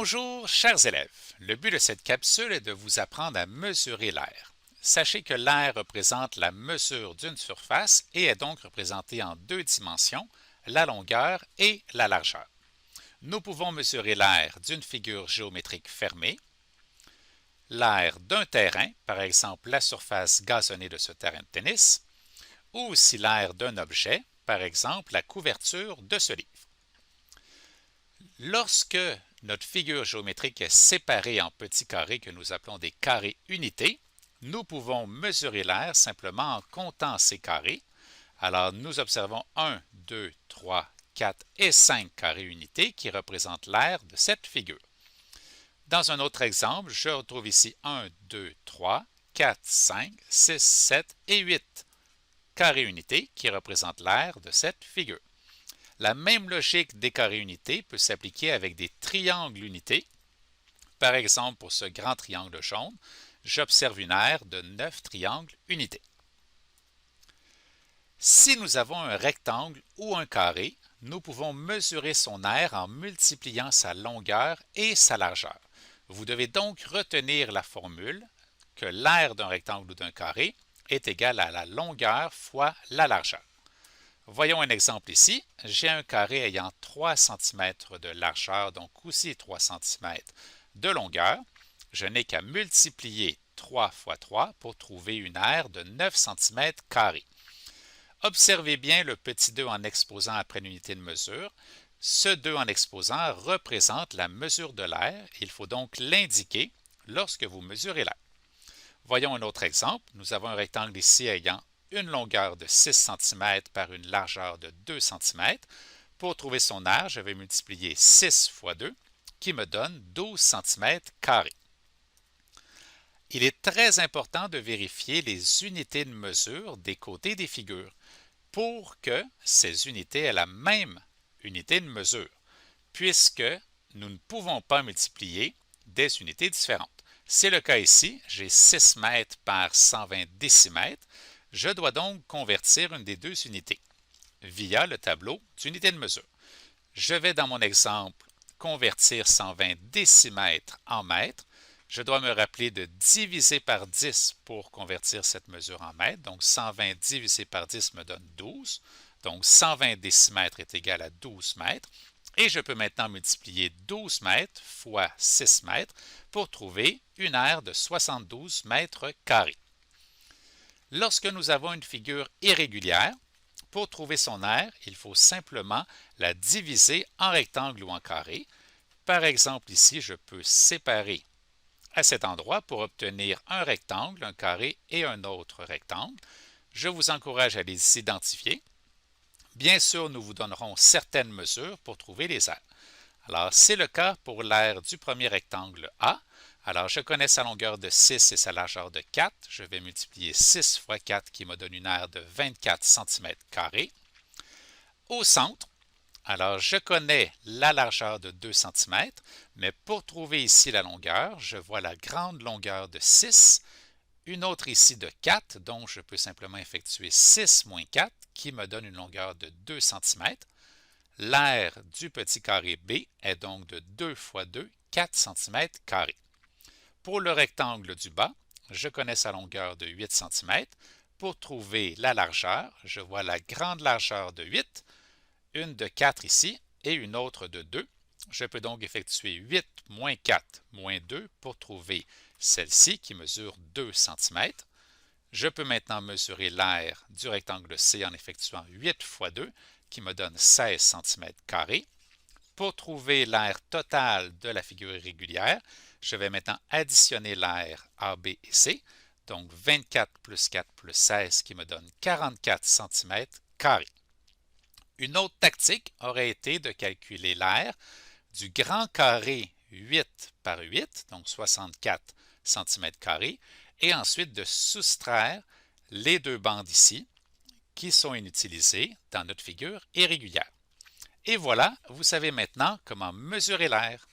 Bonjour, chers élèves. Le but de cette capsule est de vous apprendre à mesurer l'air. Sachez que l'air représente la mesure d'une surface et est donc représenté en deux dimensions, la longueur et la largeur. Nous pouvons mesurer l'air d'une figure géométrique fermée, l'air d'un terrain, par exemple la surface gazonnée de ce terrain de tennis, ou aussi l'air d'un objet, par exemple la couverture de ce livre. Lorsque notre figure géométrique est séparée en petits carrés que nous appelons des carrés unités, nous pouvons mesurer l'air simplement en comptant ces carrés. Alors, nous observons 1, 2, 3, 4 et 5 carrés unités qui représentent l'air de cette figure. Dans un autre exemple, je retrouve ici 1, 2, 3, 4, 5, 6, 7 et 8 carrés unités qui représentent l'air de cette figure. La même logique des carrés unités peut s'appliquer avec des triangles unités. Par exemple, pour ce grand triangle jaune, j'observe une aire de 9 triangles unités. Si nous avons un rectangle ou un carré, nous pouvons mesurer son aire en multipliant sa longueur et sa largeur. Vous devez donc retenir la formule que l'aire d'un rectangle ou d'un carré est égal à la longueur fois la largeur. Voyons un exemple ici. J'ai un carré ayant 3 cm de largeur, donc aussi 3 cm de longueur. Je n'ai qu'à multiplier 3 fois 3 pour trouver une aire de 9 cm carrés. Observez bien le petit 2 en exposant après l'unité de mesure. Ce 2 en exposant représente la mesure de l'air. Il faut donc l'indiquer lorsque vous mesurez l'air. Voyons un autre exemple. Nous avons un rectangle ici ayant une longueur de 6 cm par une largeur de 2 cm. Pour trouver son aire, je vais multiplier 6 fois 2, qui me donne 12 cm carrés. Il est très important de vérifier les unités de mesure des côtés des figures pour que ces unités aient la même unité de mesure, puisque nous ne pouvons pas multiplier des unités différentes. C'est le cas ici, j'ai 6 mètres par 120 décimètres. Je dois donc convertir une des deux unités via le tableau d'unité de mesure. Je vais dans mon exemple convertir 120 décimètres en mètres. Je dois me rappeler de diviser par 10 pour convertir cette mesure en mètres. Donc 120 divisé par 10 me donne 12. Donc 120 décimètres est égal à 12 mètres. Et je peux maintenant multiplier 12 mètres fois 6 mètres pour trouver une aire de 72 mètres carrés. Lorsque nous avons une figure irrégulière, pour trouver son aire, il faut simplement la diviser en rectangle ou en carré. Par exemple, ici, je peux séparer à cet endroit pour obtenir un rectangle, un carré et un autre rectangle. Je vous encourage à les identifier. Bien sûr, nous vous donnerons certaines mesures pour trouver les aires. Alors, c'est le cas pour l'aire du premier rectangle A. Alors, je connais sa longueur de 6 et sa largeur de 4. Je vais multiplier 6 fois 4 qui me donne une aire de 24 cm carrés. Au centre, alors je connais la largeur de 2 cm, mais pour trouver ici la longueur, je vois la grande longueur de 6, une autre ici de 4, donc je peux simplement effectuer 6 moins 4 qui me donne une longueur de 2 cm. L'aire du petit carré B est donc de 2 fois 2, 4 cm carrés. Pour le rectangle du bas, je connais sa longueur de 8 cm. Pour trouver la largeur, je vois la grande largeur de 8, une de 4 ici et une autre de 2. Je peux donc effectuer 8 moins 4 moins 2 pour trouver celle-ci qui mesure 2 cm. Je peux maintenant mesurer l'aire du rectangle C en effectuant 8 fois 2 qui me donne 16 cm carrés. Pour trouver l'aire totale de la figure irrégulière, je vais maintenant additionner l'aire A, B et C, donc 24 plus 4 plus 16 qui me donne 44 cm carrés. Une autre tactique aurait été de calculer l'aire du grand carré 8 par 8, donc 64 cm carrés, et ensuite de soustraire les deux bandes ici qui sont inutilisées dans notre figure irrégulière. Et voilà, vous savez maintenant comment mesurer l'air.